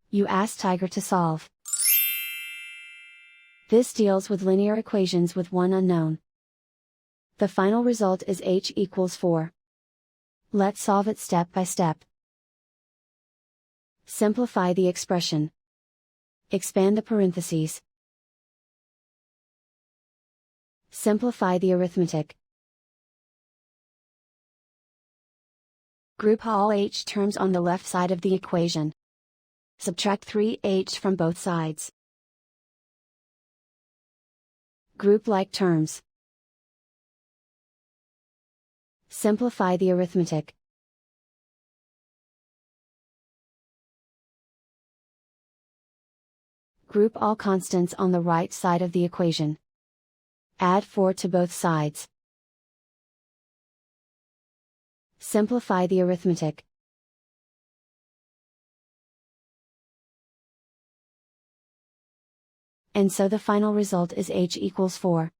You ask Tiger to solve. This deals with linear equations with one unknown. The final result is h equals 4. Let's solve it step by step. Simplify the expression. Expand the parentheses. Simplify the arithmetic. Group all h terms on the left side of the equation. Subtract 3h from both sides. Group like terms. Simplify the arithmetic. Group all constants on the right side of the equation. Add 4 to both sides. Simplify the arithmetic. And so the final result is h equals 4.